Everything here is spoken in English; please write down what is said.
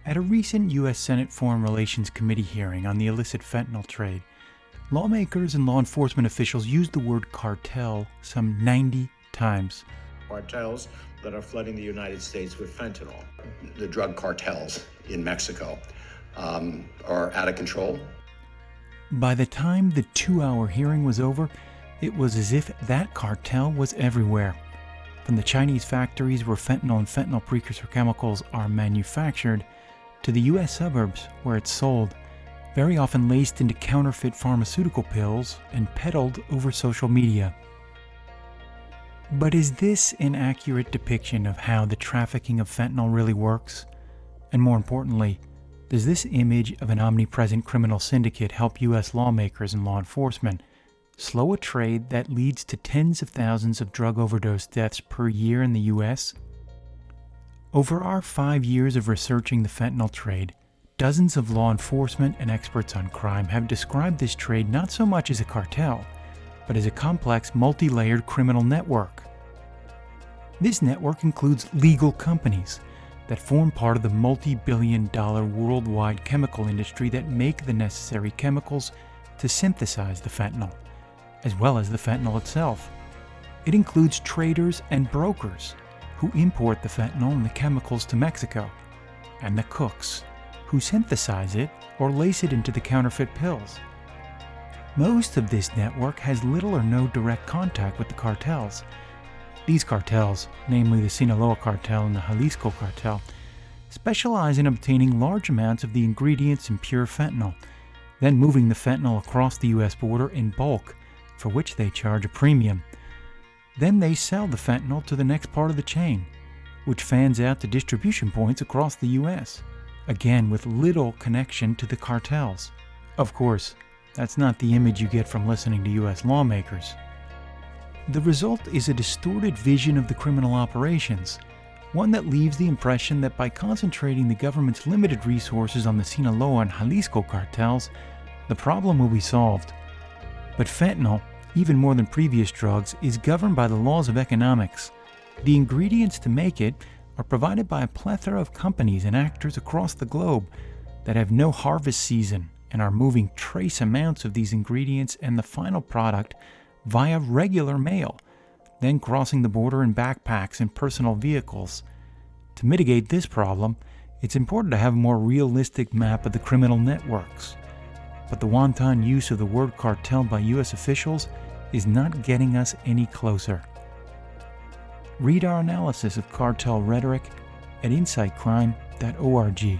At a recent U.S. Senate Foreign Relations Committee hearing on the illicit fentanyl trade, lawmakers and law enforcement officials used the word cartel some 90 times. Cartels that are flooding the United States with fentanyl. The drug cartels in Mexico are out of control. By the time the 2-hour hearing was over, it was as if that cartel was everywhere. From the Chinese factories where fentanyl and fentanyl precursor chemicals are manufactured, to the U.S. suburbs where it's sold, very often laced into counterfeit pharmaceutical pills and peddled over social media. But is this an accurate depiction of how the trafficking of fentanyl really works? And more importantly, does this image of an omnipresent criminal syndicate help U.S. lawmakers and law enforcement slow a trade that leads to tens of thousands of drug overdose deaths per year in the U.S.? Over our 5 years of researching the fentanyl trade, dozens of law enforcement and experts on crime have described this trade not so much as a cartel, but as a complex, multi-layered criminal network. This network includes legal companies that form part of the multi-billion-dollar worldwide chemical industry that make the necessary chemicals to synthesize the fentanyl, as well as the fentanyl itself. It includes traders and brokers who import the fentanyl and the chemicals to Mexico, and the cooks who synthesize it or lace it into the counterfeit pills. Most of this network has little or no direct contact with the cartels. These cartels, namely the Sinaloa cartel and the Jalisco cartel, specialize in obtaining large amounts of the ingredients in pure fentanyl, then moving the fentanyl across the U.S. border in bulk, for which they charge a premium. Then they sell the fentanyl to the next part of the chain, which fans out to distribution points across the U.S., again with little connection to the cartels. Of course, that's not the image you get from listening to U.S. lawmakers. The result is a distorted vision of the criminal operations, one that leaves the impression that by concentrating the government's limited resources on the Sinaloa and Jalisco cartels, the problem will be solved. But fentanyl, even more than previous drugs, is governed by the laws of economics. The ingredients to make it are provided by a plethora of companies and actors across the globe that have no harvest season and are moving trace amounts of these ingredients and the final product via regular mail, then crossing the border in backpacks and personal vehicles. To mitigate this problem, it's important to have a more realistic map of the criminal networks. But the wanton use of the word cartel by U.S. officials is not getting us any closer. Read our analysis of cartel rhetoric at insightcrime.org.